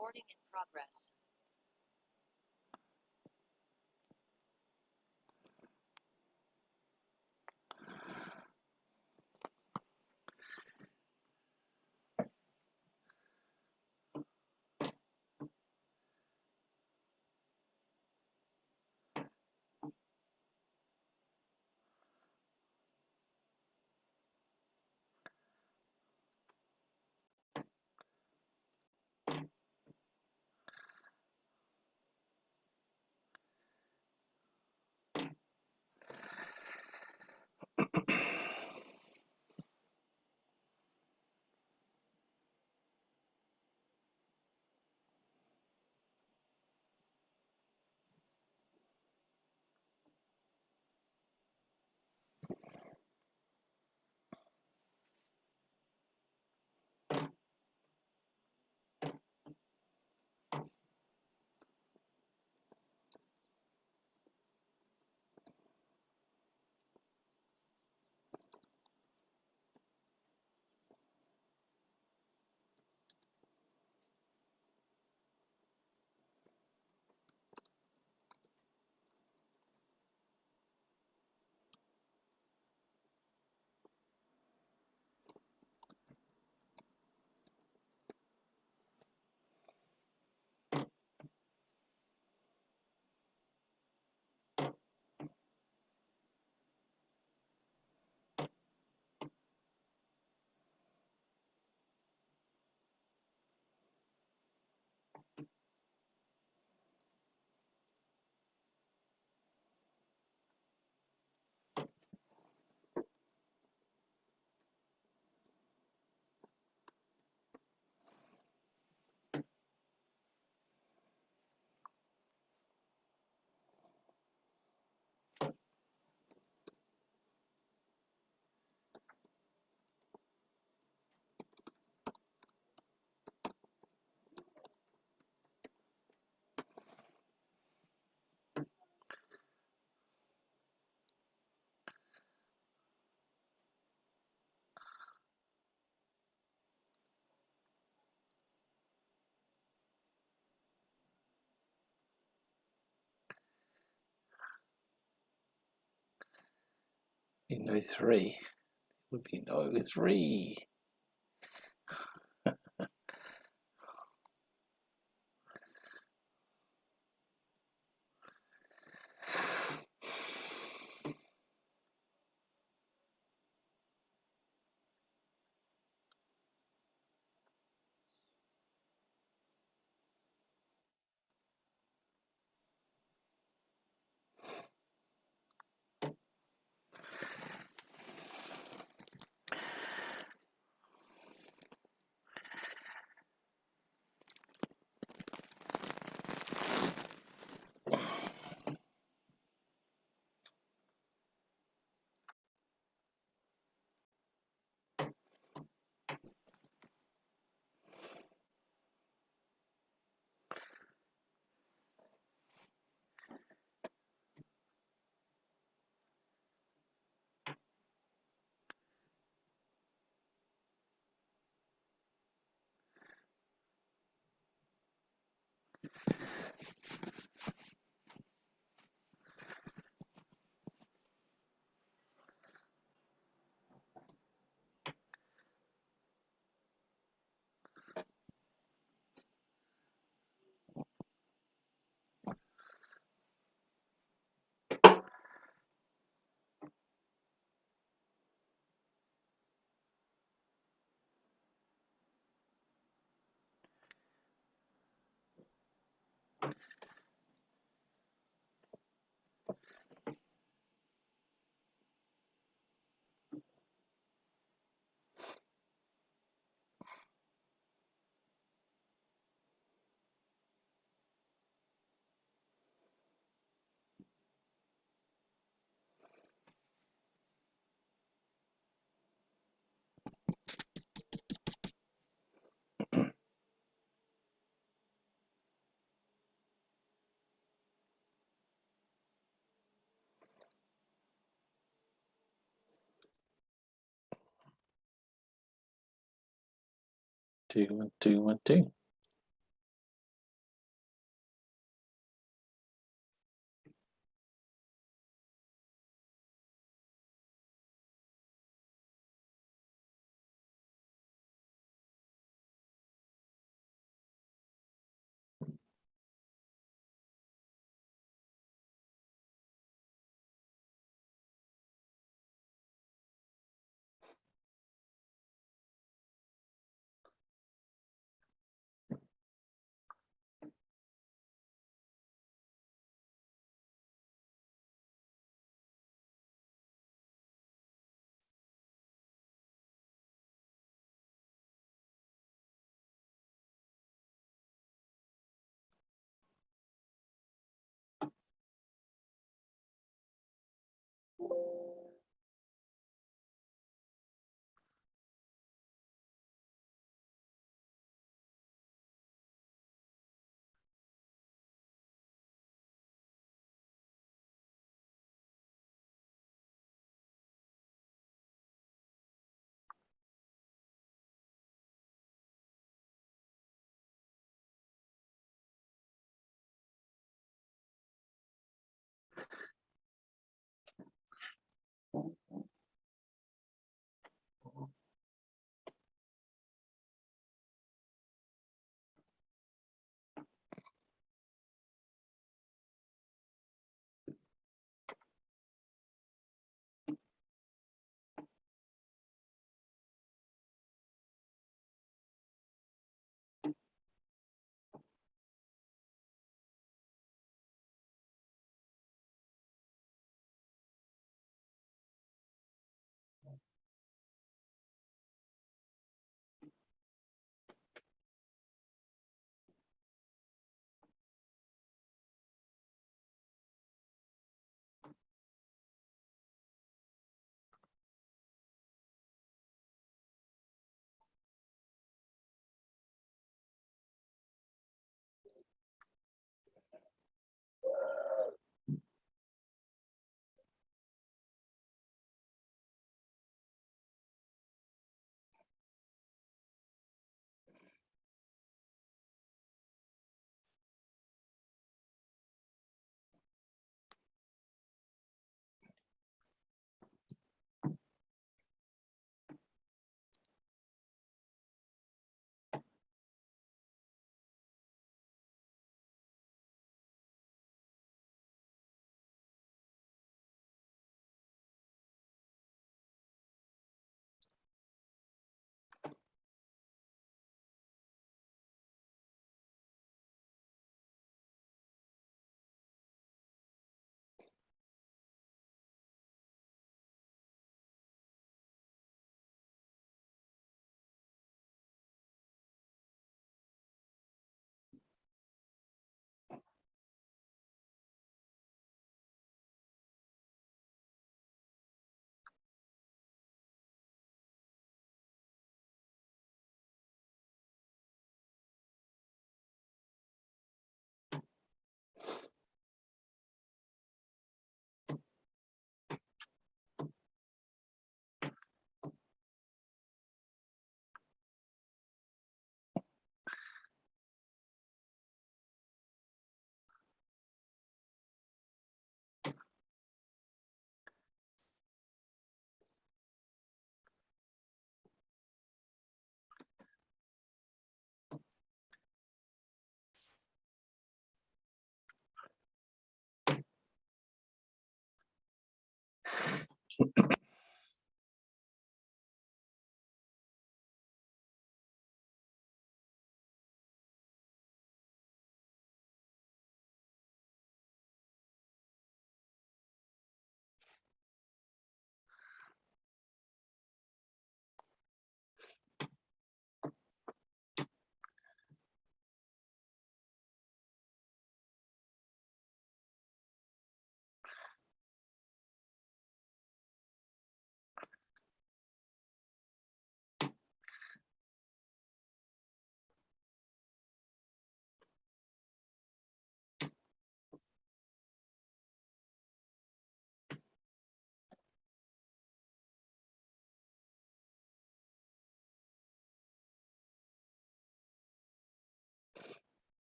Recording in progress. No 3 would be no 3. Two, 1, 2, 1, 2.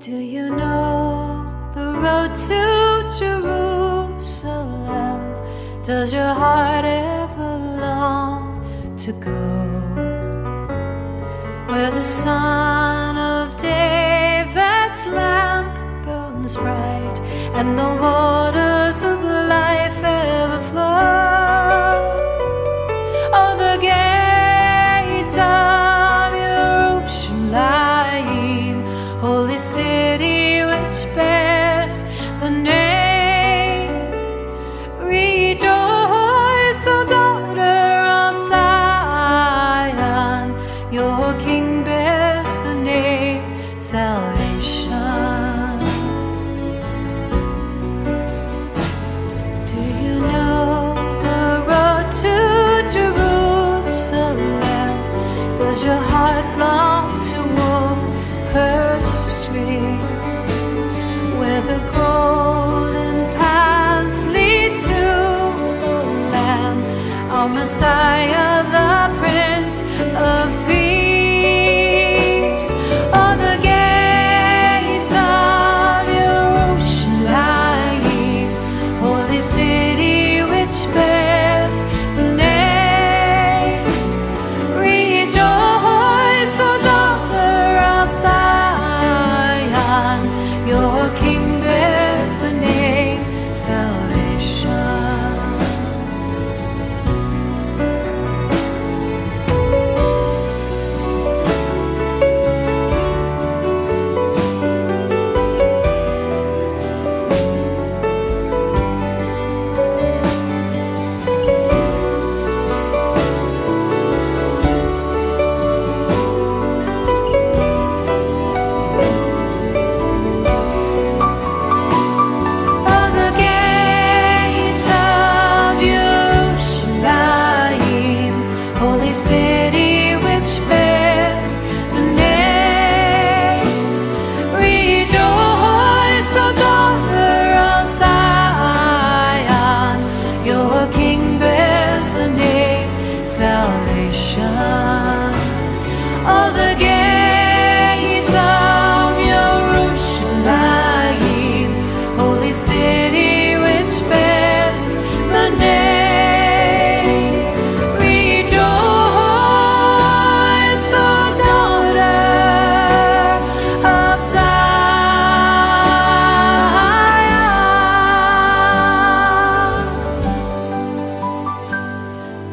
Do you know the road to Jerusalem? Does your heart ever long to go where the Son of David's lamp burns bright and the waters of life ever flow? Oh, the gates of Jerusalem, holy city which bears the name. Rejoice, O daughter of Zion, your King bears the name salvation. Do you know the road to Jerusalem? Does your heart long to walk her streets, where the golden paths lead to the Lamb, our Messiah, the Prince of Peace? Oh, the gates of Jerusalem, holy city which bears the name. Rejoice, O daughter of Zion, your King bears the name salvation. Oh, the gates of Jerusalem, holy city which bears the name. Rejoice, O daughter of Zion, your King bears the name salvation. Oh, the gates of Jerusalem, holy city which bears the name. Rejoice, O daughter of Zion,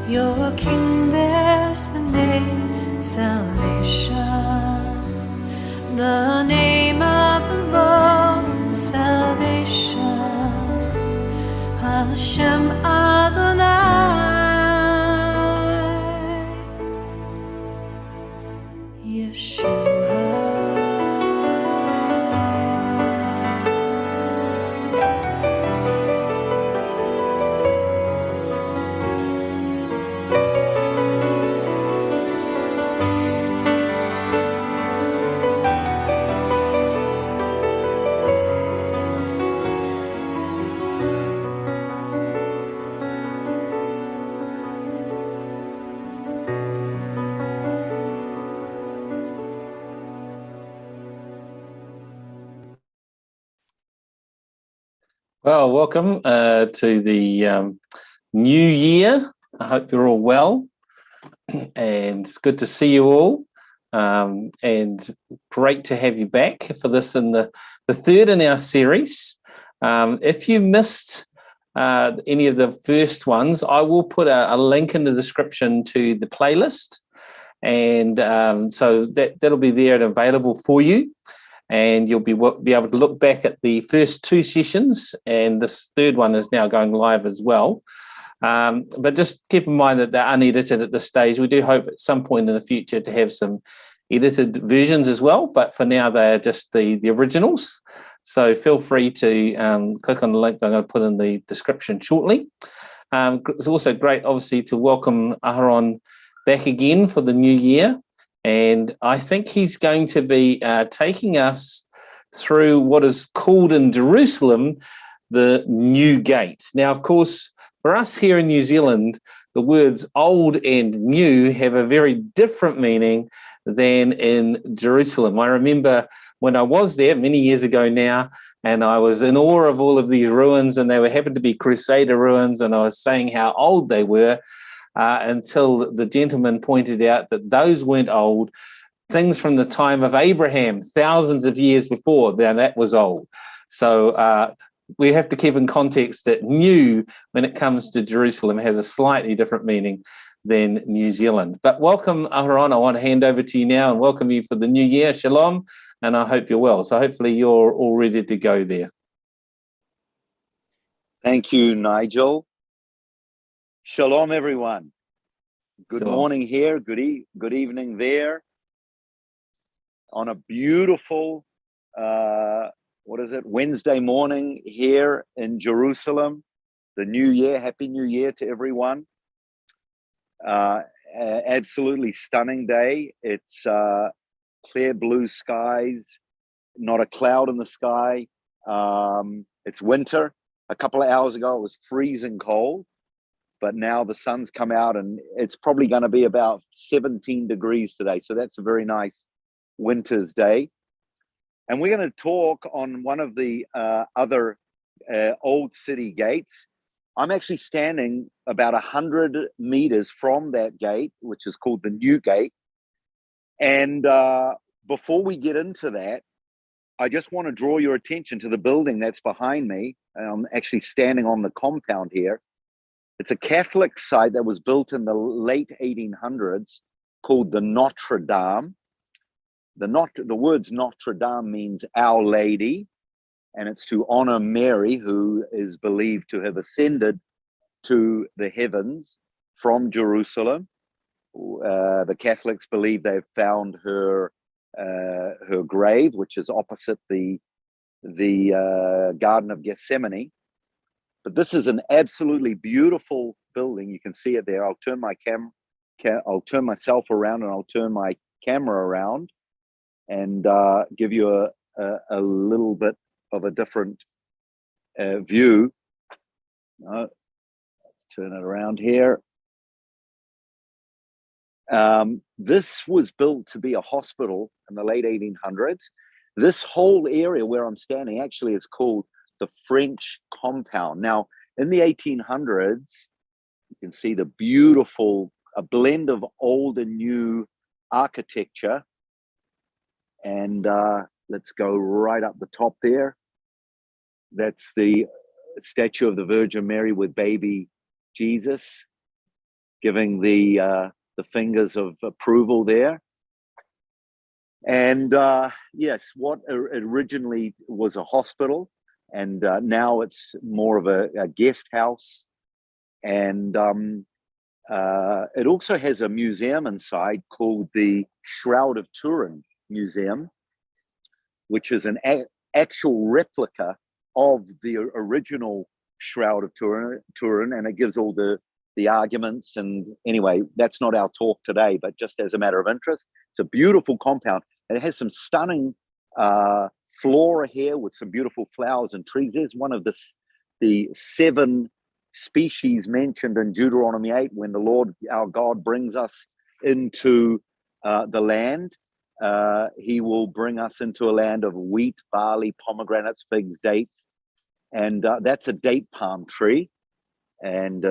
your King bears the name salvation. The name of the Lord is salvation. Hashem Adonai, Yeshua. Well, welcome to the new year. I hope you're all well, and it's good to see you all, and great to have you back for this in the third in our series. If you missed any of the first ones, I will put a link in the description to the playlist, and so that'll be there and available for you. And you'll be able to look back at the first two sessions, and this third one is now going live as well. But just keep in mind that they're unedited at this stage. We do hope at some point in the future to have some edited versions as well, but for now they're just the originals. So feel free to click on the link that I'm going to put in the description shortly. It's also great, obviously, to welcome Aharon back again for the new year. And I think he's going to be taking us through what is called in Jerusalem the New Gate. Now, of course, for us here in New Zealand, the words old and new have a very different meaning than in Jerusalem. I remember when I was there many years ago now, and I was in awe of all of these ruins, and they were happened to be Crusader ruins, and I was saying how old they were until the gentleman pointed out that those weren't old. Things from the time of Abraham, thousands of years before, now that was old. So we have to keep in context that new, when it comes to Jerusalem, has a slightly different meaning than New Zealand. But welcome, Aharon. I want to hand over to you now and welcome you for the new year. Shalom, and I hope you're well. So hopefully you're all ready to go there. Thank you, Nigel. Shalom, everyone. Good morning here, good evening there. On a beautiful, Wednesday morning here in Jerusalem. The new year, Happy New Year to everyone. Absolutely stunning day. It's clear blue skies, not a cloud in the sky. It's winter. A couple of hours ago, it was freezing cold, but now the sun's come out and it's probably going to be about 17 degrees today. So that's a very nice winter's day. And we're going to talk on one of the other old city gates. I'm actually standing about 100 meters from that gate, which is called the New Gate. And before we get into that, I just want to draw your attention to the building that's behind me. I'm actually standing on the compound here. It's a Catholic site that was built in the late 1800s called the Notre Dame. The words Notre Dame means Our Lady, and it's to honor Mary, who is believed to have ascended to the heavens from Jerusalem. The Catholics believe they've found her grave, which is opposite the Garden of Gethsemane. But this is an absolutely beautiful building. You can see it there. I'll turn myself around and I'll turn my camera around and give you a little bit of a different view. Let's turn it around here. This was built to be a hospital in the late 1800s. This whole area where I'm standing actually is called the French Compound. Now, in the 1800s, you can see the beautiful, a blend of old and new architecture. And let's go right up the top there. That's the statue of the Virgin Mary with baby Jesus, giving the fingers of approval there. And yes, what originally was a hospital, and now it's more of a guest house. And it also has a museum inside called the Shroud of Turin Museum, which is an actual replica of the original Shroud of Turin, and it gives all the arguments. And anyway, that's not our talk today, but just as a matter of interest, it's a beautiful compound. And it has some stunning flora here with some beautiful flowers and trees. There's one of the 7 species mentioned in Deuteronomy 8 when the Lord our God brings us into the land. He will bring us into a land of wheat, barley, pomegranates, figs, dates. And that's a date palm tree. And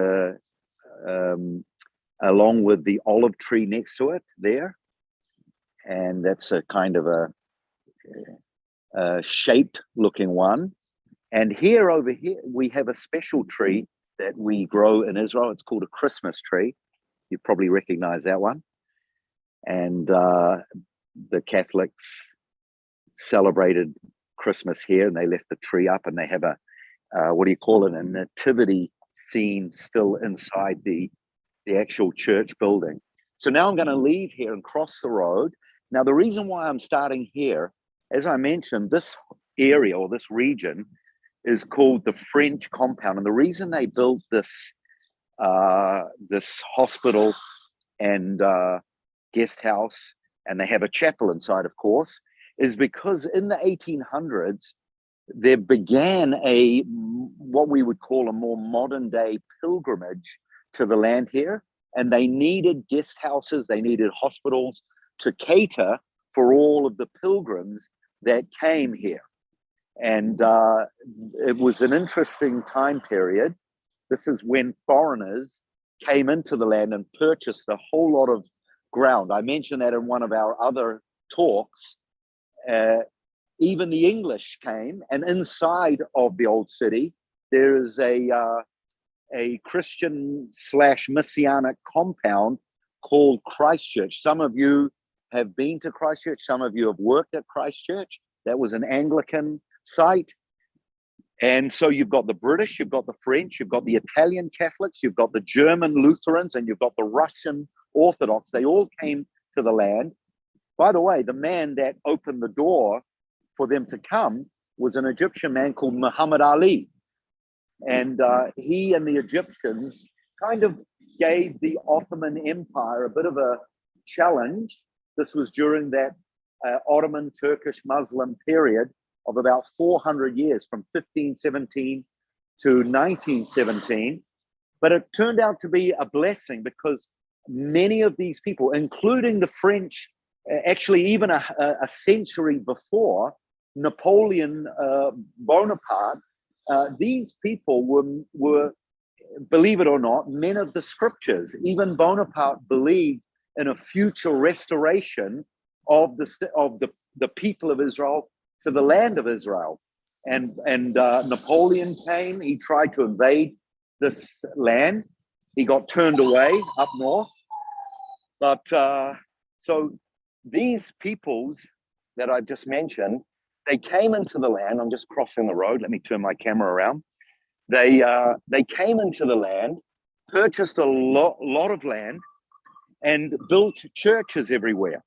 along with the olive tree next to it there. And that's a kind of a shaped looking one. And over here, we have a special tree that we grow in Israel. It's called a Christmas tree. You probably recognize that one. And the Catholics celebrated Christmas here, and they left the tree up, and they have a a nativity scene still inside the actual church building. So now I'm going to leave here and cross the road. Now, the reason why I'm starting here, as I mentioned, this area or this region is called the French Compound. And the reason they built this hospital and guest house, and they have a chapel inside, of course, is because in the 1800s, there began what we would call a more modern day pilgrimage to the land here. And they needed guest houses, they needed hospitals to cater for all of the pilgrims that came here. And it was an interesting time period. This is when foreigners came into the land and purchased a whole lot of ground. I mentioned that in one of our other talks. Even the English came, and inside of the old city, there is a Christian / Messianic compound called Christchurch. Some of you have been to Christchurch. Some of you have worked at Christchurch. That was an Anglican site. And so you've got the British, you've got the French, you've got the Italian Catholics, you've got the German Lutherans, and you've got the Russian Orthodox. They all came to the land. By the way, the man that opened the door for them to come was an Egyptian man called Muhammad Ali. And he and the Egyptians kind of gave the Ottoman Empire a bit of a challenge. This was during that Ottoman Turkish Muslim period of about 400 years, from 1517 to 1917. But it turned out to be a blessing, because many of these people, including the French, actually even a century before, Napoleon Bonaparte, these people were, believe it or not, men of the scriptures. Even Bonaparte believed in a future restoration of the people of Israel to the land of Israel. And Napoleon came. He tried to invade this land. He got turned away up north. But so these peoples that I just mentioned, they came into the land. I'm just crossing the road. Let me turn my camera around. They came into the land, purchased a lot of land, and built churches everywhere,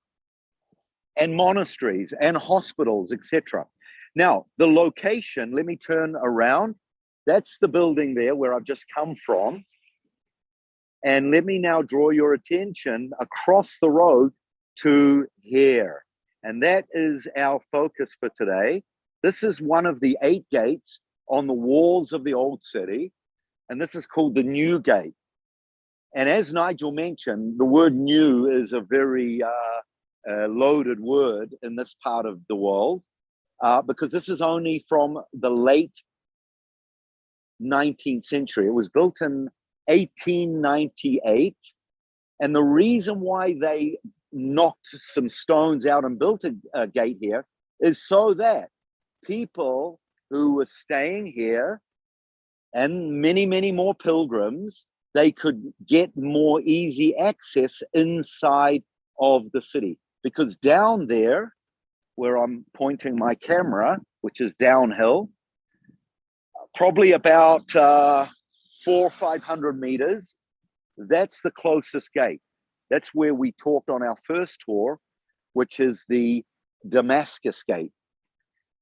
and monasteries and hospitals, etc. Now, the location, let me turn around. That's the building there where I've just come from. And let me now draw your attention across the road to here. And that is our focus for today. This is one of the 8 gates on the walls of the old city. And this is called the New Gate. And as Nigel mentioned, the word new is a very loaded word in this part of the world, because this is only from the late 19th century. It was built in 1898. And the reason why they knocked some stones out and built a gate here is so that people who were staying here, and many, many more pilgrims, they could get more easy access inside of the city. Because down there, where I'm pointing my camera, which is downhill, probably about 400 or 500 meters, that's the closest gate. That's where we talked on our first tour, which is the Damascus Gate.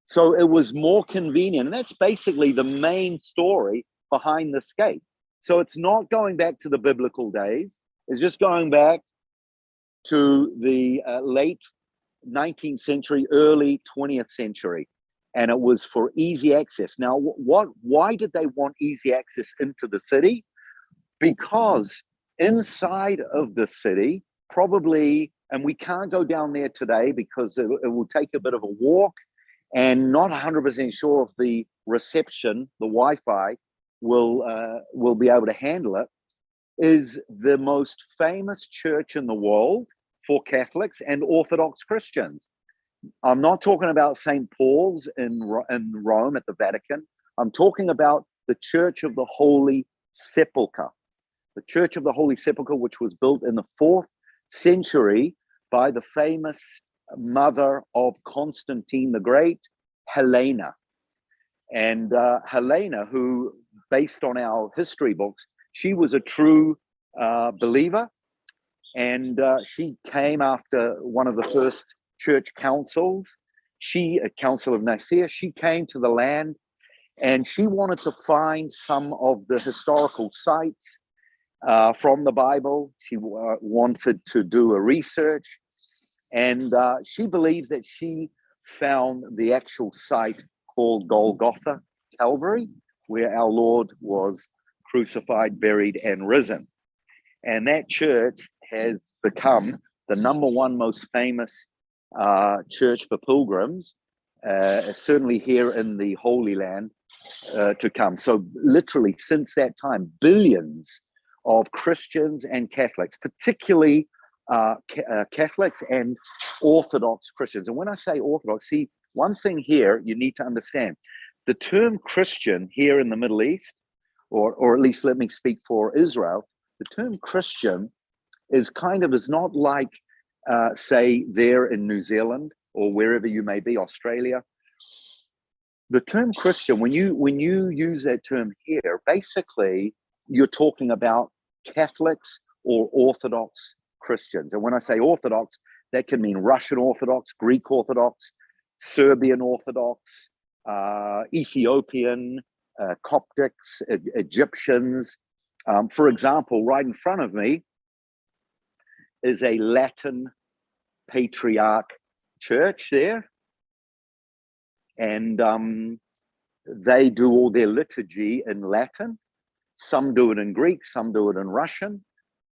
So it was more convenient. And that's basically the main story behind this gate. So it's not going back to the biblical days. It's just going back to the late 19th century, early 20th century. And it was for easy access. Now, why did they want easy access into the city? Because inside of the city, probably, and we can't go down there today because it will take a bit of a walk, and not 100% sure if the reception, the Wi-Fi, will be able to handle it, is the most famous church in the world for Catholics and Orthodox Christians. I'm not talking about St. Paul's in Rome at the Vatican. I'm talking about the Church of the Holy Sepulchre. The Church of the Holy Sepulchre, which was built in the 4th century by the famous mother of Constantine the Great, Helena. And Helena, who, based on our history books, she was a true believer. And she came after one of the first church councils, a Council of Nicaea. She came to the land and she wanted to find some of the historical sites from the Bible. She wanted to do a research, and she believes that she found the actual site called Golgotha, Calvary, where our Lord was crucified, buried, and risen. And that church has become the #1 most famous church for pilgrims certainly here in the Holy Land to come. So literally since that time, billions of Christians and Catholics, particularly Catholics and Orthodox Christians. And when I say Orthodox, see, one thing here you need to understand. The term Christian here in the Middle East, or at least let me speak for Israel, the term Christian is not like, say, there in New Zealand or wherever you may be, Australia. The term Christian, when you use that term here, basically you're talking about Catholics or Orthodox Christians. And when I say Orthodox, that can mean Russian Orthodox, Greek Orthodox, Serbian Orthodox, Ethiopian, Coptics, Egyptians. For example, right in front of me is a Latin Patriarch church there. And they do all their liturgy in Latin. Some do it in Greek, some do it in Russian.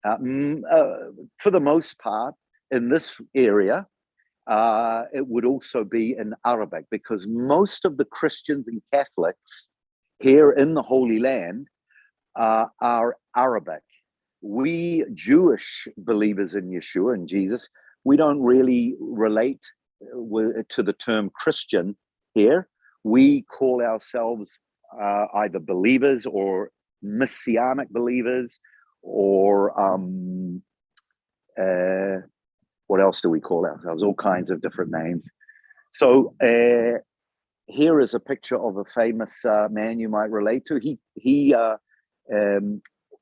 For the most part, in this area, it would also be in Arabic, because most of the Christians and Catholics here in the Holy Land are Arabic. We Jewish believers in Yeshua and Jesus, we don't really relate to the term Christian here. We call ourselves either believers or messianic believers, or what else do we call ourselves? All kinds of different names. So here is a picture of a famous man you might relate to. He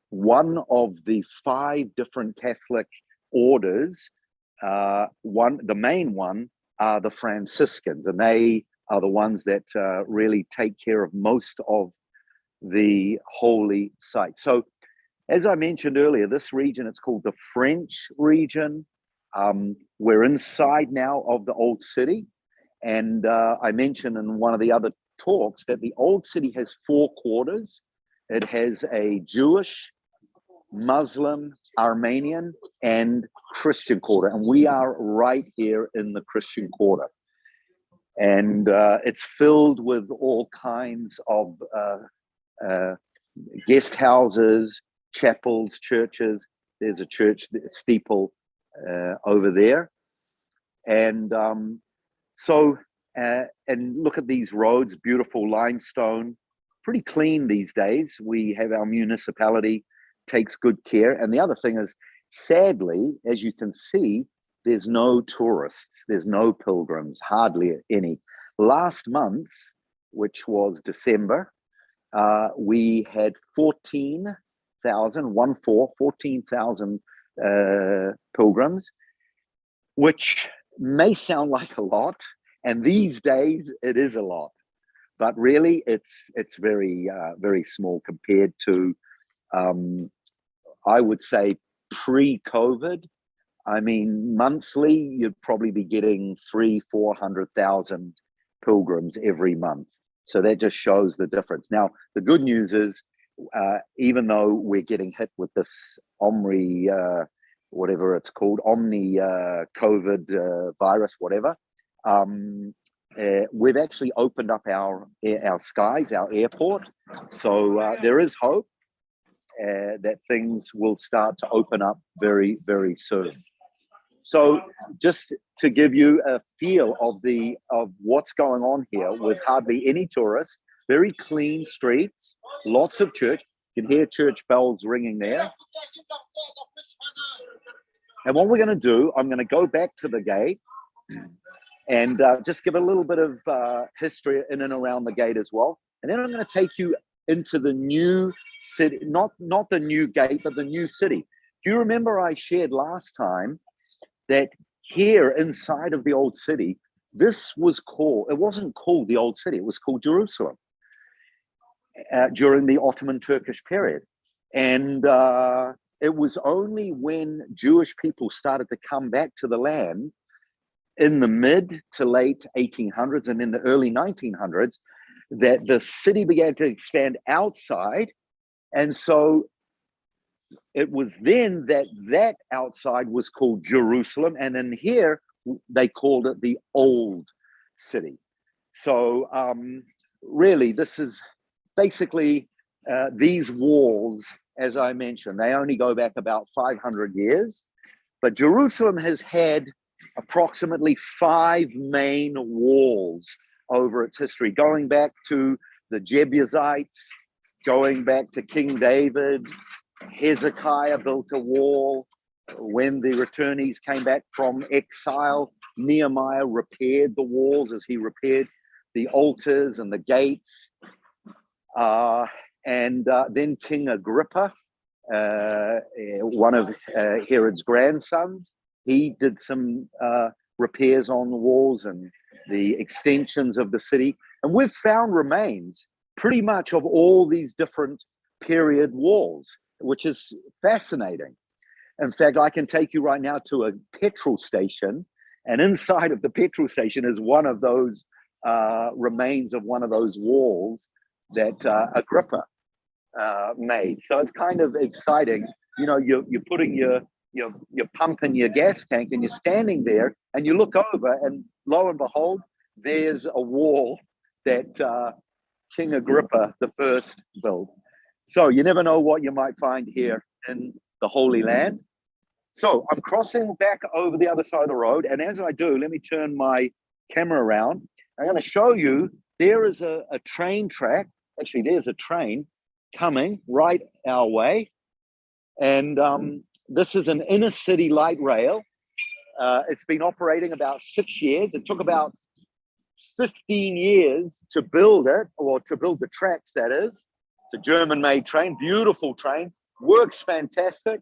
one of the 5 different Catholic orders. The main one are the Franciscans, and they are the ones that really take care of most of the holy sites. So, as I mentioned earlier, this region, it's called the French region. We're inside now of the Old City. And I mentioned in one of the other talks that the Old City has 4 quarters. It has a Jewish, Muslim, Armenian, and Christian quarter. And we are right here in the Christian quarter. And it's filled with all kinds of guest houses, chapels, churches. There's a church steeple over there. And and look at these roads, beautiful limestone, pretty clean these days. We have our municipality takes good care. And the other thing is, sadly, as you can see, there's no tourists, there's no pilgrims, hardly any. Last month, which was December, we had 14,000 pilgrims, which may sound like a lot, and these days it is a lot, but really it's very very small compared to I would say pre-COVID. I mean, monthly you'd probably be getting 300,000-400,000 pilgrims every month. So that just shows the difference. Now the good news is, even though we're getting hit with this Omni whatever it's called, Omni COVID virus, whatever, we've actually opened up our skies, our airport. So there is hope that things will start to open up very, very soon. So just to give you a feel of what's going on here, with hardly any tourists, very clean streets, lots of church. You can hear church bells ringing there. And what we're going to do, I'm going to go back to the gate and just give a little bit of history in and around the gate as well. And then I'm going to take you into the new city, not the new gate, but the new city. Do you remember I shared last time that here inside of the old city, this was called, it wasn't called the old city, it was called Jerusalem during the Ottoman Turkish period. And it was only when Jewish people started to come back to the land in the mid to late 1800s and in the early 1900s that the city began to expand outside. And so it was then that outside was called Jerusalem. And in here, they called it the Old City. So really, this is basically these walls, as I mentioned, they only go back about 500 years. But Jerusalem has had approximately 5 main walls over its history, going back to the Jebusites, going back to King David. Hezekiah built a wall. When the returnees came back from exile, Nehemiah repaired the walls as he repaired the altars and the gates. And then King Agrippa, one of Herod's grandsons, he did some repairs on the walls and the extensions of the city. And we've found remains pretty much of all these different period walls, which is fascinating. In fact, I can take you right now to a petrol station, and inside of the petrol station is one of those remains of one of those walls that Agrippa made. So it's kind of exciting. You know, you're putting your pump in your gas tank, and you're standing there, and you look over, and lo and behold, there's a wall that King Agrippa the First built. So you never know what you might find here in the Holy Land. So I'm crossing back over the other side of the road, and as I do, let me turn my camera around. I'm going to show you there is a train track. Actually, there's a train coming right our way, and this is an inner city light rail. It's been operating about 6 years. It took about 15 years to build it, or to build the tracks, that is. It's a German-made train, beautiful train, works fantastic,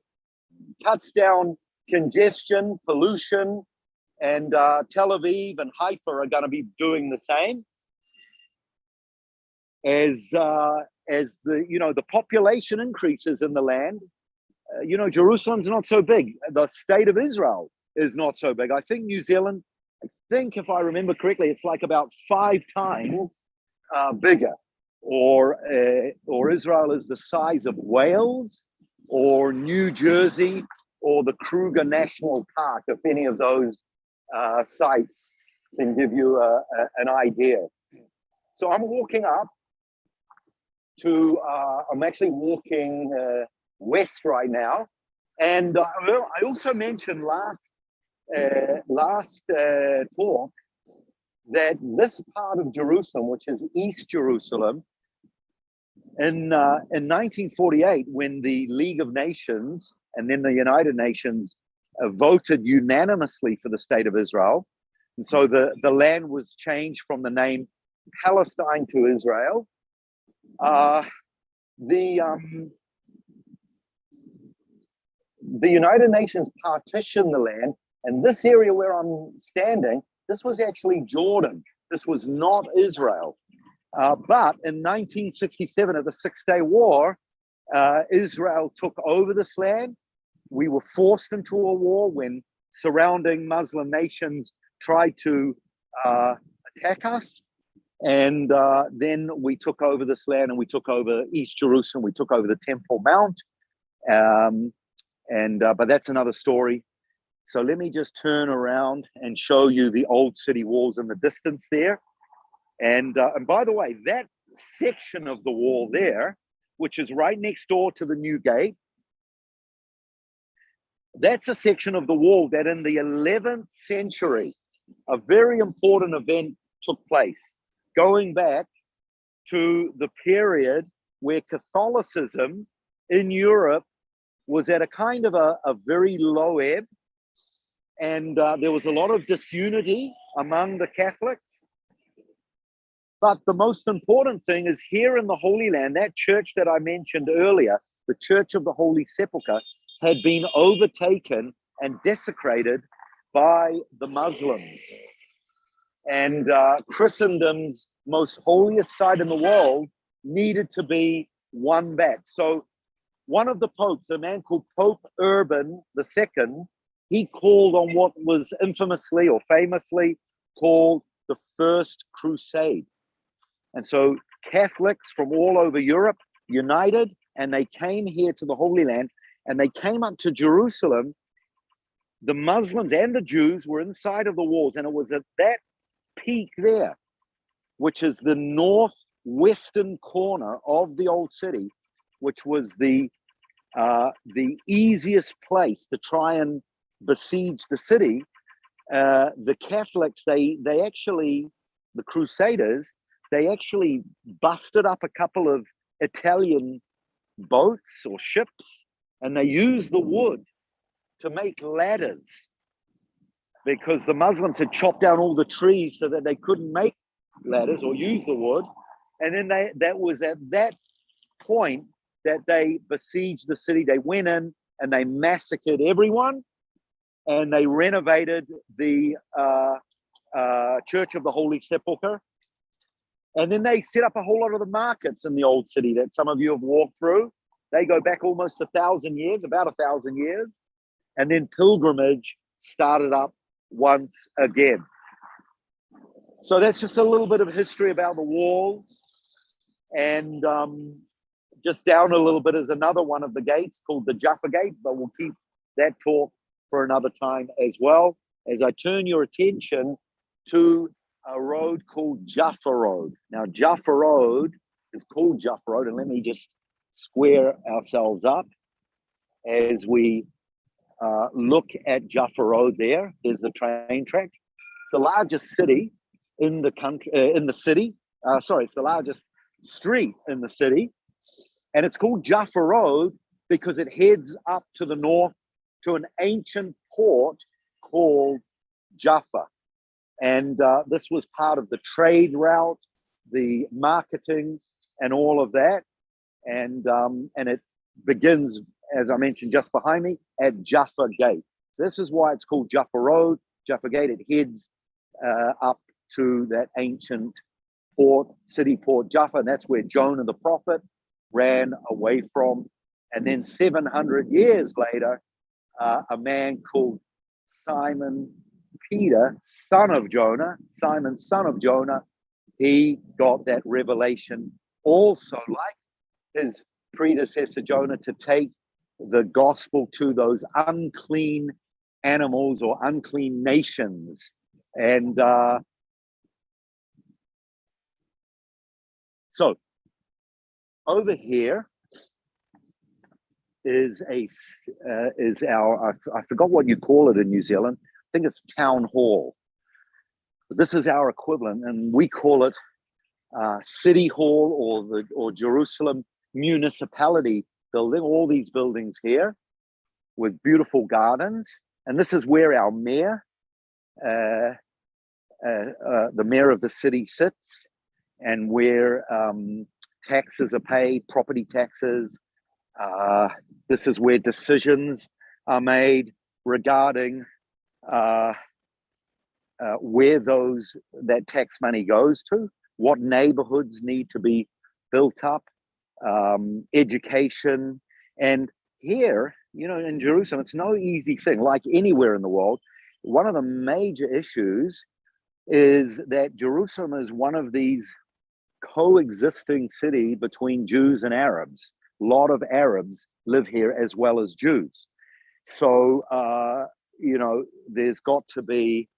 cuts down congestion, pollution, and Tel Aviv and Haifa are going to be doing the same. As the population increases in the land, Jerusalem's not so big. The state of Israel is not so big. I think New Zealand, if I remember correctly, it's like about 5 times bigger. Or Israel is the size of Wales, or New Jersey, or the Kruger National Park, if any of those sites can give you an idea. So I'm walking up to, I'm actually walking west right now. And I also mentioned last talk that this part of Jerusalem, which is East Jerusalem, in 1948, when the League of Nations and then the United Nations voted unanimously for the state of Israel, and so the land was changed from the name Palestine to Israel. The United Nations partitioned the land, and this area where I'm standing, this was actually Jordan. This was not Israel. But in 1967, at the Six-Day War, Israel took over this land. We were forced into a war when surrounding Muslim nations tried to attack us. And then we took over this land, and we took over East Jerusalem. We took over the Temple Mount. But that's another story. So let me just turn around and show you the old city walls in the distance there. And by the way, that section of the wall there, which is right next door to the new gate, that's a section of the wall that in the 11th century, a very important event took place, going back to the period where Catholicism in Europe was at a kind of a very low ebb. And there was a lot of disunity among the Catholics. But the most important thing is here in the Holy Land, that church that I mentioned earlier, the Church of the Holy Sepulchre, had been overtaken and desecrated by the Muslims. And Christendom's most holiest site in the world needed to be won back. So one of the popes, a man called Pope Urban II, he called on what was infamously or famously called the First Crusade. And so Catholics from all over Europe united, and they came here to the Holy Land, and they came up to Jerusalem. The Muslims and the Jews were inside of the walls, and it was at that peak there which is the northwestern corner of the old city, which was the easiest place to try and besiege the city. The Catholics, they actually, the Crusaders, they actually busted up a couple of Italian boats or ships, and they used the wood to make ladders because the Muslims had chopped down all the trees so that they couldn't make ladders or use the wood. And then that was at that point that they besieged the city. They went in and they massacred everyone, and they renovated the Church of the Holy Sepulchre. And then they set up a whole lot of the markets in the old city that some of you have walked through. They go back almost 1,000 years, about 1,000 years. And then pilgrimage started up once again. So that's just a little bit of history about the walls. And just down a little bit is another one of the gates called the Jaffa Gate, but we'll keep that talk for another time as well, as I turn your attention to a road called Jaffa Road. Now, Jaffa Road is called Jaffa Road, and let me just square ourselves up as we look at Jaffa Road. There's the train tracks. It's the largest city in the country, it's the largest street in the city, and it's called Jaffa Road because it heads up to the north to an ancient port called Jaffa. And this was part of the trade route, the marketing, and all of that. And it begins, as I mentioned, just behind me at Jaffa Gate. So this is why it's called Jaffa Road, Jaffa Gate. It heads up to that ancient port, city port Jaffa, and that's where Jonah the prophet ran away from. And then 700 years later, a man called Simon Peter, Simon, son of Jonah, he got that revelation also, like his predecessor Jonah, to take the gospel to those unclean animals or unclean nations. And so over here is our, I forgot what you call it in New Zealand. I think it's town hall. But this is our equivalent, and we call it City Hall or Jerusalem Municipality Building. All these buildings here with beautiful gardens, and this is where our mayor, the mayor of the city, sits, and where taxes are paid, property taxes. This is where decisions are made regarding where that tax money goes to, what neighborhoods need to be built up, education. And here, in Jerusalem, it's no easy thing. Like anywhere in the world, one of the major issues is that Jerusalem is one of these coexisting cities between Jews and Arabs. A lot of Arabs live here as well as Jews. So, there's got to be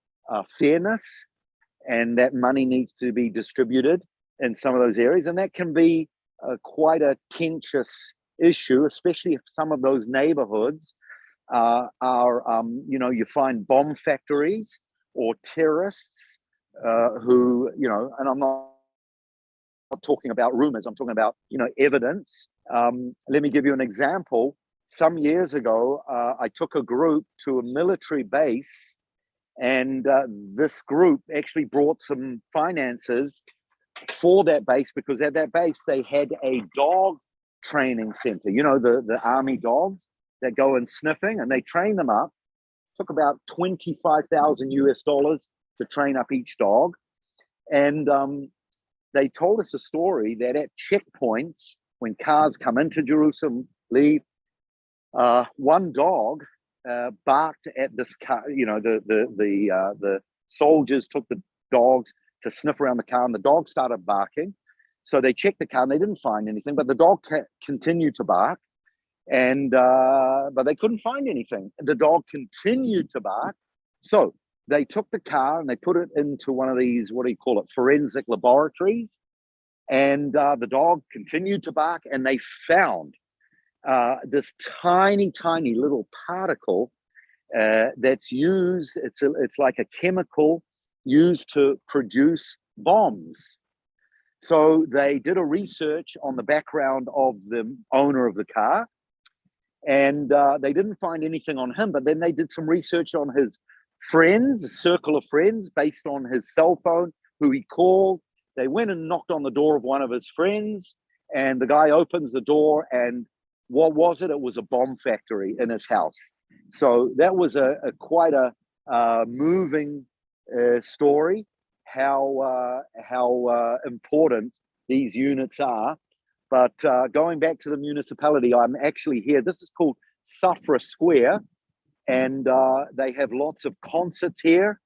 fairness, and that money needs to be distributed in some of those areas. And that can be quite a tense issue, especially if some of those neighborhoods are, you find bomb factories or terrorists who, and I'm not talking about rumors, I'm talking about, evidence. Let me give you an example. Some years ago, I took a group to a military base, and this group actually brought some finances for that base, because at that base, they had a dog training center, the army dogs that go in sniffing, and they train them up. Took about $25,000 to train up each dog. And they told us a story that at checkpoints, when cars come into Jerusalem, leave, one dog barked at this car. The soldiers took the dogs to sniff around the car, and the dog started barking. So they checked the car and they didn't find anything, but the dog continued to bark, and but they couldn't find anything. The dog continued to bark. So they took the car and they put it into one of these, what do you call it, forensic laboratories. And the dog continued to bark, and they found this tiny, tiny little particle that's used. It's like a chemical used to produce bombs. So they did a research on the background of the owner of the car, and they didn't find anything on him. But then they did some research on his friends, a circle of friends, based on his cell phone, who he called. They went and knocked on the door of one of his friends, and the guy opens the door, and what was it? It was a bomb factory in his house. So that was a quite a moving story. How important these units are. But going back to the municipality, I'm actually here. This is called Safra Square, and they have lots of concerts here.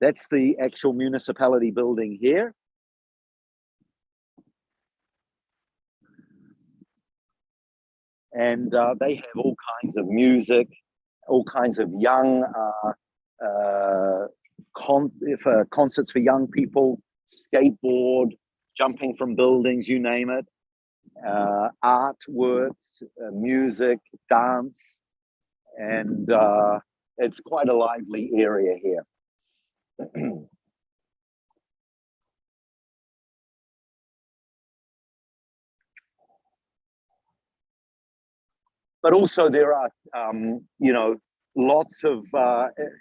That's the actual municipality building here. And they have all kinds of music, all kinds of young concerts for young people, skateboard, jumping from buildings, you name it, artworks, music, dance, and it's quite a lively area here. But also there are, lots of,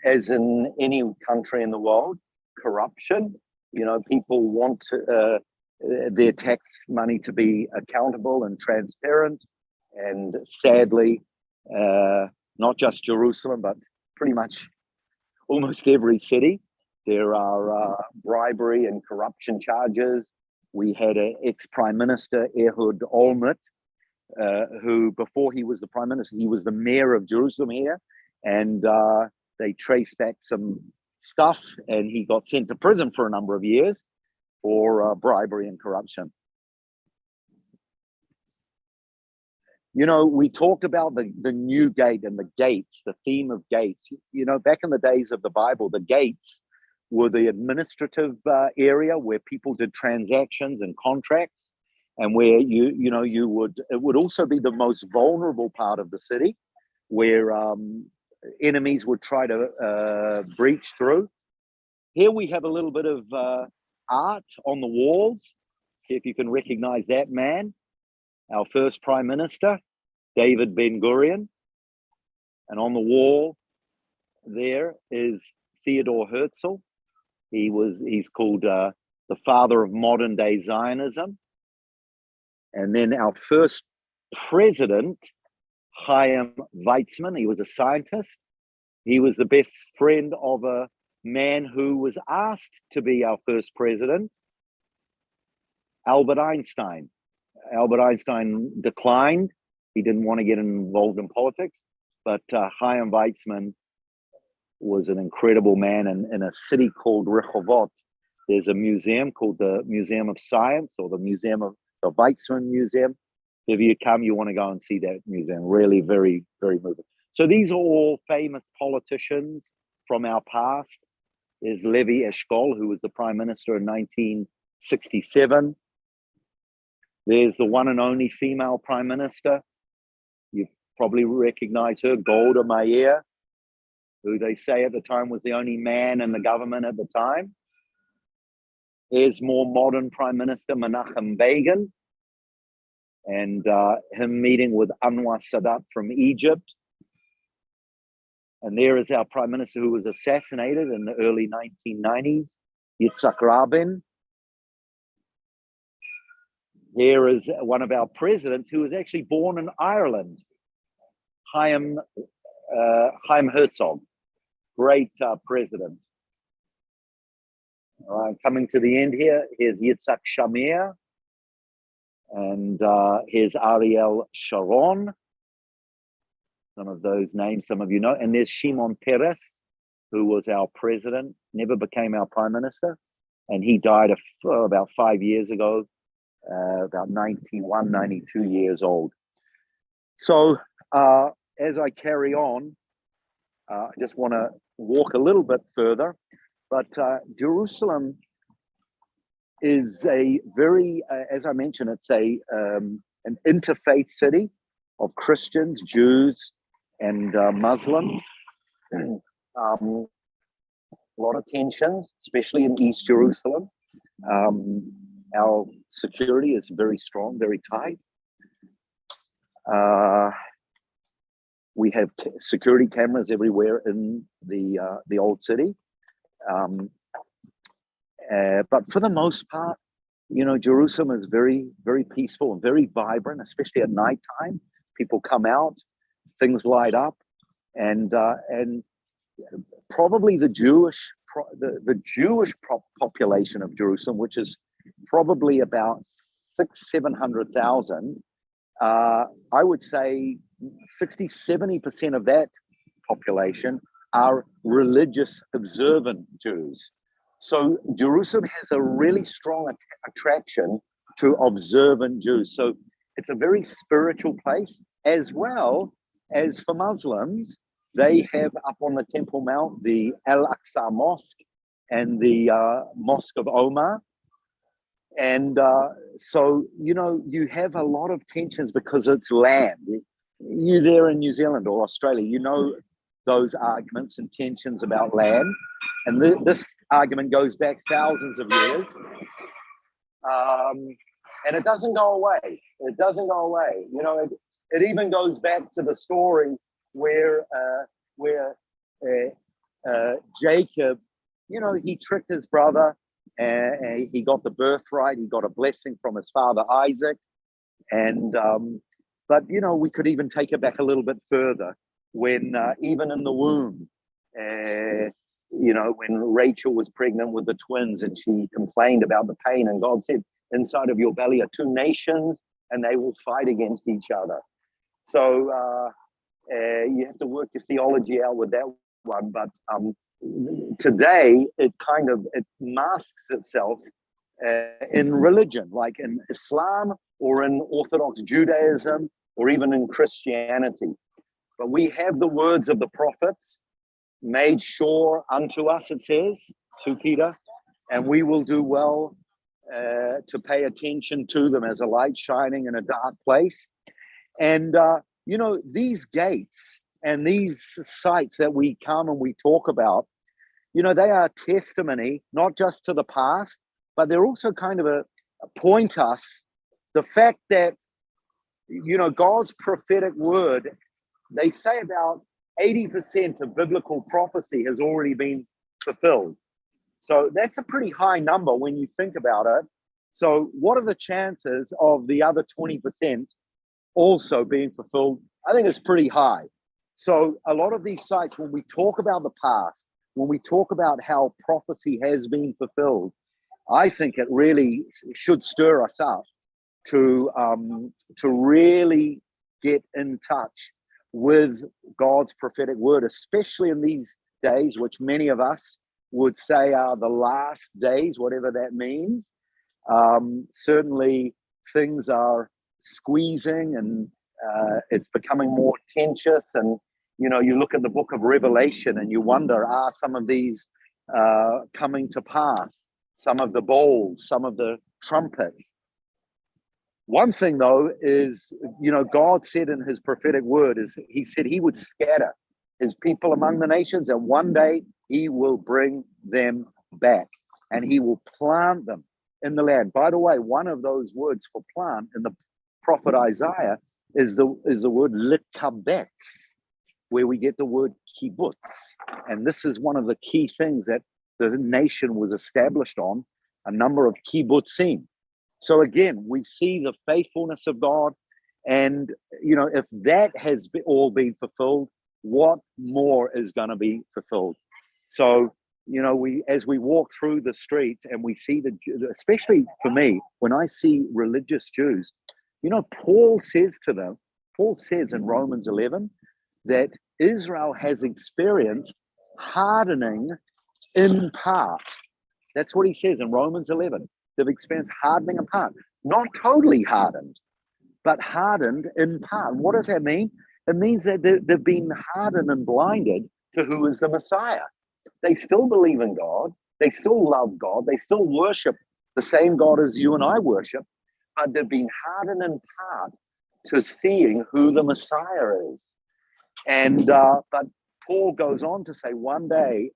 as in any country in the world, corruption. People want their tax money to be accountable and transparent. And sadly, not just Jerusalem, but pretty much almost every city, there are bribery and corruption charges. We had an ex-Prime Minister, Ehud Olmert, who, before he was the Prime Minister, he was the mayor of Jerusalem here, and they traced back some stuff, and he got sent to prison for a number of years for bribery and corruption. We talked about the new gate and the gates, the theme of gates. Back in the days of the Bible, the gates were the administrative area where people did transactions and contracts, and where it would also be the most vulnerable part of the city, where enemies would try to breach through. Here we have a little bit of art on the walls. See if you can recognize that man, our first Prime Minister, David Ben-Gurion. And on the wall there is Theodor Herzl. He's called the father of modern day Zionism. And then our first president, Chaim Weizmann, he was a scientist. He was the best friend of a man who was asked to be our first president, Albert Einstein. Albert Einstein declined. He didn't want to get involved in politics, but Chaim Weizmann was an incredible man. And in a city called Rehovot, there's a museum called the Museum of Science, or the Museum of the Weizmann Museum. If you come, you want to go and see that museum. Really, very, very moving. So these are all famous politicians from our past. There's Levi Eshkol, who was the Prime Minister in 1967. There's the one and only female Prime Minister. You probably recognize her, Golda Meir, who they say at the time was the only man in the government at the time. Here's more modern Prime Minister Menachem Begin, and him meeting with Anwar Sadat from Egypt. And there is our Prime Minister who was assassinated in the early 1990s, Yitzhak Rabin. Here is one of our presidents who was actually born in Ireland, Chaim Herzog, great president. All right, coming to the end here, here's Yitzhak Shamir, and here's Ariel Sharon. Some of those names, some of you know. And there's Shimon Peres, who was our president, never became our prime minister. And he died about 5 years ago, about 91, 92 years old. So as I carry on, I just want to walk a little bit further. But Jerusalem is a very, as I mentioned, it's an interfaith city of Christians, Jews, and Muslims. A lot of tensions, especially in East Jerusalem. Our security is very strong, very tight. We have security cameras everywhere in the old city. But for the most part, Jerusalem is very, very peaceful and very vibrant, especially at nighttime. People come out, things light up, and probably the Jewish population of Jerusalem, which is probably about 600,000-700,000. I would say 60-70% of that population are religious, observant Jews. So Jerusalem has a really strong attraction to observant Jews. So it's a very spiritual place, as well as for Muslims. They have up on the Temple Mount the Al-Aqsa Mosque and the Mosque of Omar. And so, you have a lot of tensions because it's land. You there in New Zealand or Australia, those arguments and tensions about land. And this argument goes back thousands of years. And it doesn't go away. It doesn't go away. It even goes back to the story where Jacob, he tricked his brother, and he got the birthright. He got a blessing from his father Isaac, and but we could even take it back a little bit further when even in the womb, when Rachel was pregnant with the twins and she complained about the pain, and God said, "Inside of your belly are two nations, and they will fight against each other." So you have to work your theology out with that one, but today it masks itself in religion, like in Islam or in Orthodox Judaism or even in Christianity. But we have the words of the prophets made sure unto us, it says to Peter, and we will do well to pay attention to them as a light shining in a dark place. And these gates and these sites that we come and we talk about, they are testimony, not just to the past, but they're also kind of a point us the fact that, God's prophetic word, they say about 80% of biblical prophecy has already been fulfilled. So that's a pretty high number when you think about it. So what are the chances of the other 20% also being fulfilled? I think it's pretty high. So a lot of these sites, when we talk about the past, when we talk about how prophecy has been fulfilled, I think it really should stir us up to really get in touch with God's prophetic word, especially in these days, which many of us would say are the last days, whatever that means. Certainly things are squeezing and it's becoming more tensious, and you look at the book of Revelation and you wonder, are some of these coming to pass? Some of the bowls, some of the trumpets. One thing though is, God said in his prophetic word is he said he would scatter his people among the nations, and one day he will bring them back and he will plant them in the land. By the way, one of those words for plant in the prophet Isaiah is the word likabetz, where we get the word kibbutz. And this is one of the key things that the nation was established on, a number of kibbutzim. So again, we see the faithfulness of God, and if that has all been fulfilled, what more is going to be fulfilled? So as we walk through the streets and we see especially for me, when I see religious Jews, Paul says in Romans 11 that Israel has experienced hardening in part. That's what he says in Romans 11. They've experienced hardening in part. Not totally hardened, but hardened in part. What does that mean? It means that they've been hardened and blinded to who is the Messiah. They still believe in God. They still love God. They still worship the same God as you and I worship, but they've been hardened in part to seeing who the Messiah is. And but Paul goes on to say one day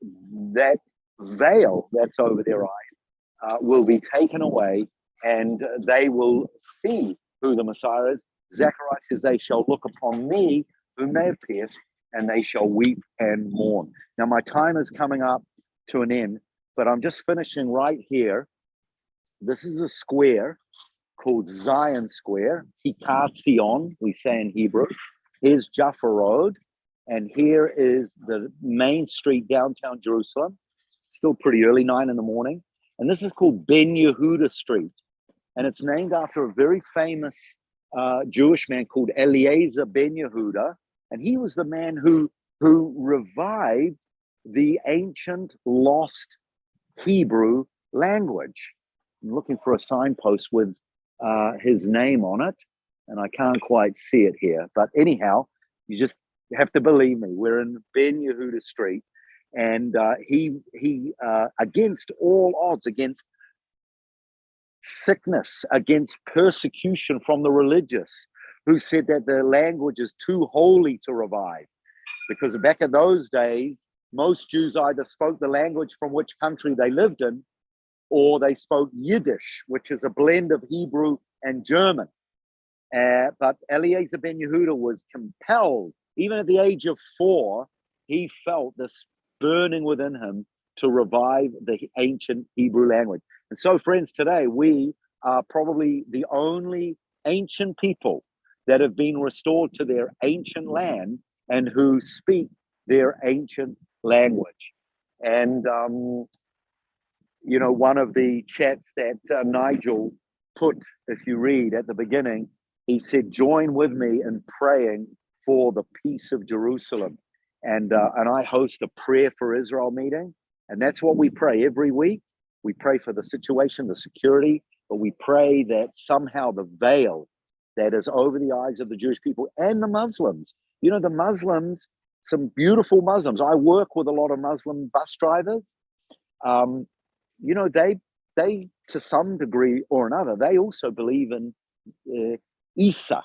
that veil that's over their eyes will be taken away, and they will see who the Messiah is. Zechariah says, "They shall look upon me, whom they have pierced, and they shall weep and mourn." Now, my time is coming up to an end, but I'm just finishing right here. This is a square called Zion Square, Kikat Zion, we say in Hebrew. Here's Jaffa Road, and here is the main street downtown Jerusalem. Still pretty early, 9 in the morning. And this is called Ben Yehuda Street. And it's named after a very famous Jewish man called Eliezer Ben Yehuda. And he was the man who revived the ancient lost Hebrew language. I'm looking for a signpost with his name on it, and I can't quite see it here. But anyhow, you just have to believe me. We're in Ben Yehuda Street, and he against all odds, against sickness, against persecution from the religious, who said that the language is too holy to revive, because back in those days, most Jews either spoke the language from which country they lived in, or they spoke Yiddish, which is a blend of Hebrew and German. But Eliezer Ben Yehuda was compelled, even at the age of 4, he felt this burning within him to revive the ancient Hebrew language. And so, friends, today we are probably the only ancient people that have been restored to their ancient land and who speak their ancient language. And you know, one of the chats that Nigel put, if you read at the beginning, he said, "Join with me in praying for the peace of Jerusalem." And I host a prayer for Israel meeting. And that's what we pray every week. We pray for the situation, the security, but we pray that somehow the veil that is over the eyes of the Jewish people and the Muslims, you know, the Muslims, some beautiful Muslims. I work with a lot of Muslim bus drivers. You know, they to some degree or another, they also believe in Isa,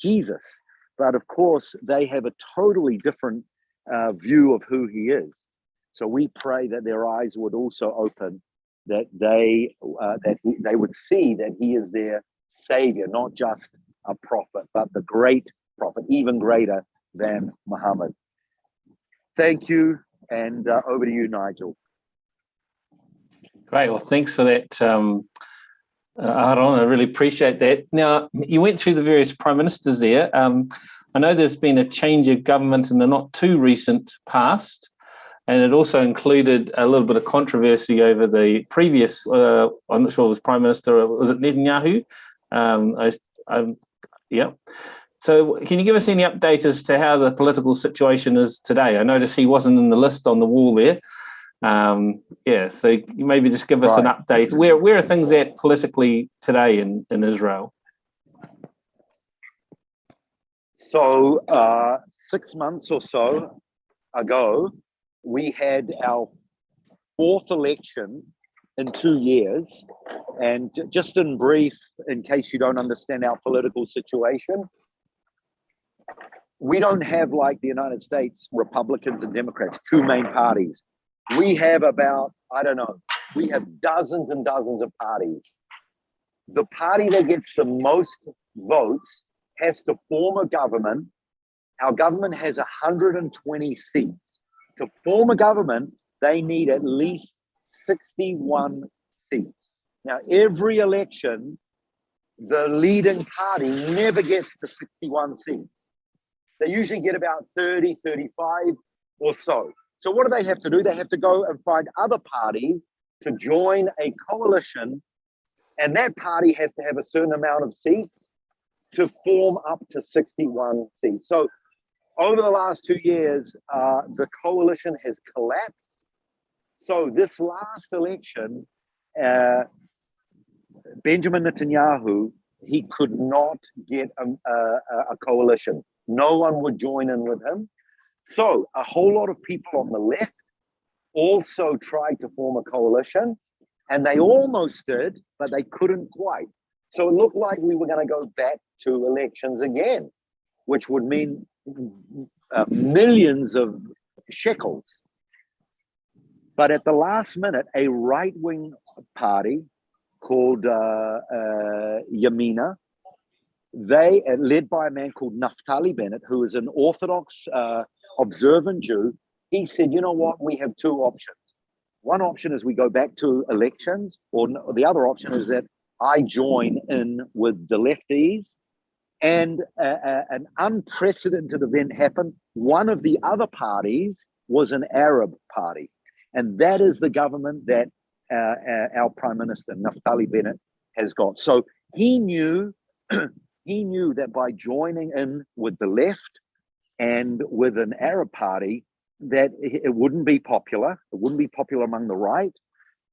Jesus. But of course, they have a totally different view of who he is. So we pray that their eyes would also open, that they would see that he is their savior, not just a prophet, but the great prophet, even greater than Muhammad. Thank you, and over to you, Nigel. Great. Well, thanks for that, Aaron. I really appreciate that. Now, you went through the various prime ministers there. I know there's been a change of government in the not too recent past, and it also included a little bit of controversy over the previous, I'm not sure it was Prime Minister, was it Netanyahu? Yeah. So can you give us any update as to how the political situation is today? I noticed he wasn't in the list on the wall there. So you maybe just give us an update. Where are things at politically today in Israel? So 6 months or so ago, we had our 4th election in 2 years. And just in brief, in case you don't understand our political situation, we don't have, like the United States, Republicans and Democrats, 2 main parties. We have about, we have dozens and dozens of parties. The party that gets the most votes has to form a government. Our government has 120 seats. To form a government, they need at least 61 seats. Now, every election, the leading party never gets to 61 seats. They usually get about 30, 35 or so. So what do they have to do? They have to go and find other parties to join a coalition, and that party has to have a certain amount of seats to form up to 61 seats. So over the last 2 years, the coalition has collapsed. So this last election, Benjamin Netanyahu, he could not get a coalition. No one would join in with him. So a whole lot of people on the left also tried to form a coalition, and they almost did, but they couldn't quite. So it looked like we were going to go back to elections again, which would mean millions of shekels. But at the last minute, a right-wing party called Yamina, they, led by a man called Naftali Bennett, who is an Orthodox observant Jew, he said, you know what, we have two options. One option is we go back to elections, or the other option is that I join in with the lefties. And an unprecedented event happened. One of the other parties was an Arab party. And that is the government that our Prime Minister, Naftali Bennett, has got. So he knew, he knew that by joining in with the left and with an Arab party, that it wouldn't be popular. It wouldn't be popular among the right,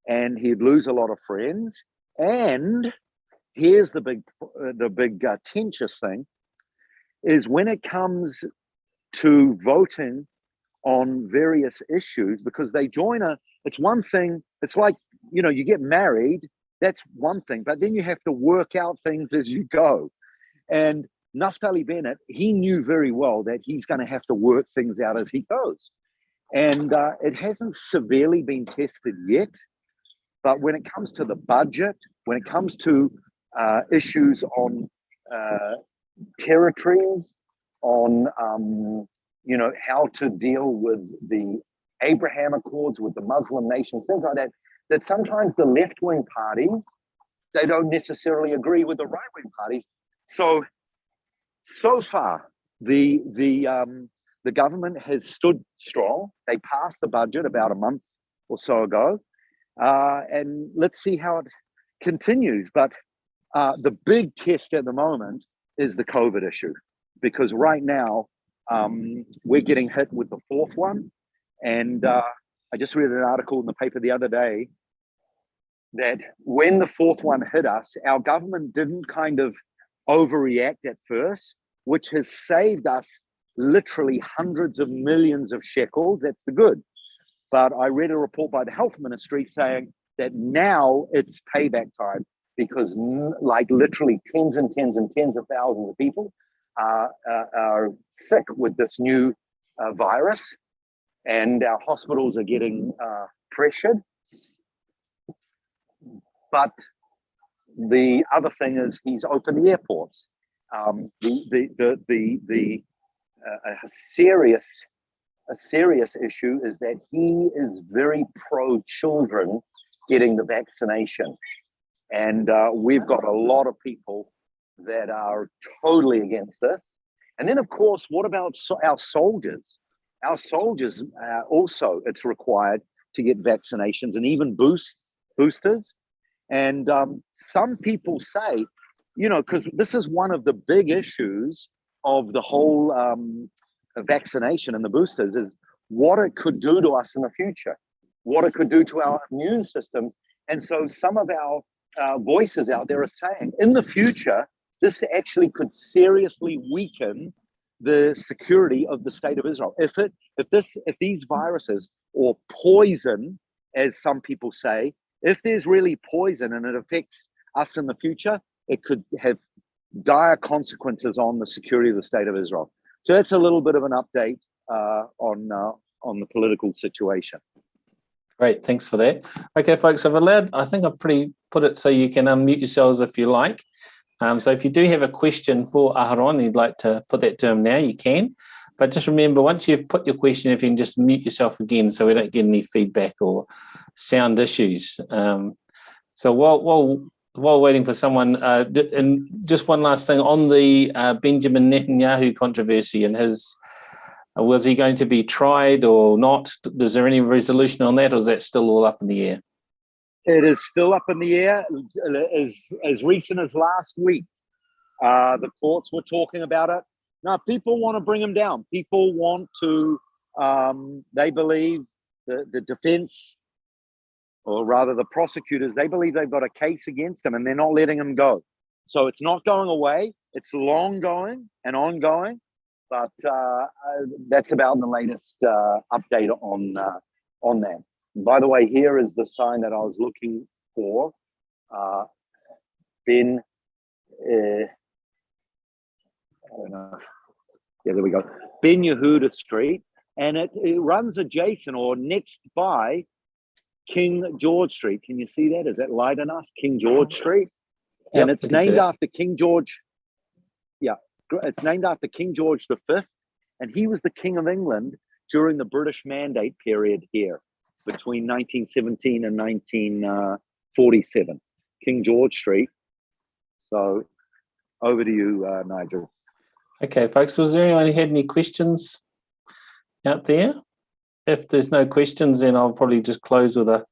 and he'd lose a lot of friends. And here's the big tenuous thing: is when it comes to voting on various issues, because they join it's one thing. It's like, you know, you get married. That's one thing, but then you have to work out things as you go. And Naftali Bennett, he knew very well that he's going to have to work things out as he goes. And it hasn't severely been tested yet. But when it comes to the budget, when it comes to issues on territories, on you know, how to deal with the Abraham Accords with the Muslim nations, things like that, that sometimes the left-wing parties, they don't necessarily agree with the right-wing parties. So far, the government has stood strong. They passed the budget about a month or so ago. And let's see how it continues. But the big test at the moment is the COVID issue, because right now we're getting hit with the fourth one. And I just read an article in the paper the other day that when the fourth one hit us, our government didn't kind of overreact at first, which has saved us literally hundreds of millions of shekels. That's the good. But I read a report by the health ministry saying that now it's payback time, because like literally tens and tens and tens of thousands of people are sick with this new virus, and our hospitals are getting pressured. But the other thing is he's opened the airports. A serious issue is that he is very pro children getting the vaccination, and we've got a lot of people that are totally against this. And then, of course, what about our soldiers? Our soldiers also, it's required to get vaccinations and even boosters. And some people say, you know, because this is one of the big issues of the whole vaccination and the boosters, is what it could do to us in the future, what it could do to our immune systems. And so some of our voices out there are saying, in the future, this actually could seriously weaken the security of the state of Israel. If these viruses, or poison, as some people say, if there's really poison and it affects us in the future, it could have dire consequences on the security of the state of Israel. So that's a little bit of an update on the political situation. Great, thanks for that. Okay, folks, I think I've put it so you can unmute yourselves if you like. So if you do have a question for Aharon, you'd like to put that to him now, you can. But just remember, once you've put your question, if you can just mute yourself again so we don't get any feedback or sound issues. So while waiting for someone, and just one last thing on the Benjamin Netanyahu controversy and was he going to be tried or not? Is there any resolution on that, or is that still all up in the air? It is still up in the air. As recent as last week, the courts were talking about it. Now, people want to bring him down. People want to, they believe the defense, or rather the prosecutors, they believe they've got a case against him and they're not letting him go. So it's not going away. It's long going and ongoing. But that's about the latest update on that. By the way, here is the sign that I was looking for. Ben, I don't know. Yeah, there we go. Ben Yehuda Street, and it runs adjacent or next by King George Street. Can you see that? Is that light enough? King George Street, Yep, and it's I can see named that. after King George. Yeah, it's named after King George V, and he was the King of England during the British Mandate period here between 1917 and 1947. King George Street. So over to you, Nigel. Okay, folks, was there anyone who had any questions out there? If there's no questions, then I'll probably just close with a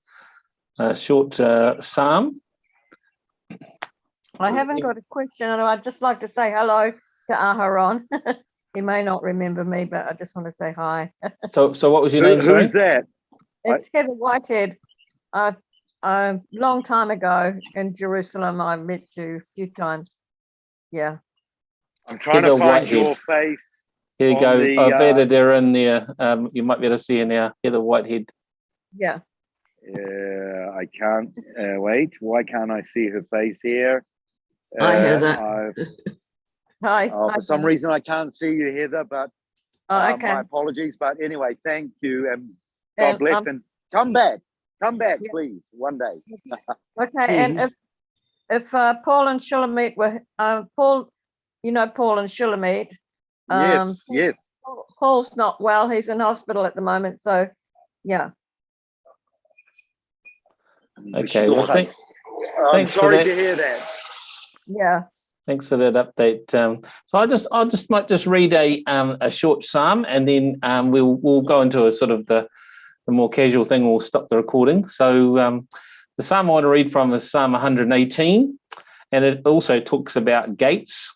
short psalm. I haven't got a question, and I'd just like to say hello to Aharon. He may not remember me, but I just want to say hi. So what was your name, sorry? Who's that? It's Heather Whitehead. A long time ago in Jerusalem, I met you a few times. Yeah. I'm trying Heather to find Whitehead. your face. Here you on go. the, I've added her in there. You might be able to see her now. Heather Whitehead. Yeah. I can't wait. Why can't I see her face here? Hi, Heather. Hi. For some reason, I can't see you, Heather. But Oh, my okay. apologies. But anyway, thank you, and God And, bless. And come back, Yeah. please, one day. Okay. And if Paul and Shulamit were Paul, you know Paul and Shulamit. Yes. Paul's not well. He's in hospital at the moment. So, yeah. Okay. Well, I'm thanks for sorry that. to hear that. Yeah. Thanks for that update. So I might just read a short psalm, and then we'll go into a sort of the more casual thing. We'll stop the recording. So the psalm I want to read from is Psalm 118, and it also talks about gates.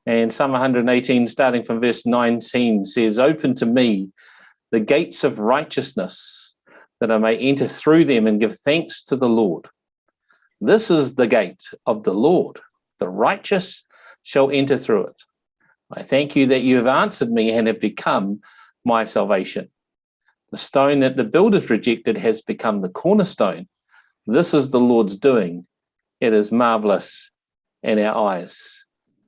And Psalm 118, starting from verse 19, says, "Open to me the gates of righteousness, that I may enter through them and give thanks to the Lord. This is the gate of the Lord. The righteous shall enter through it. I thank you that you have answered me and have become my salvation. The stone that the builders rejected has become the cornerstone. This is the Lord's doing. It is marvelous in our eyes."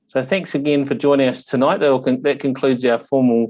So thanks again for joining us tonight. That concludes our formal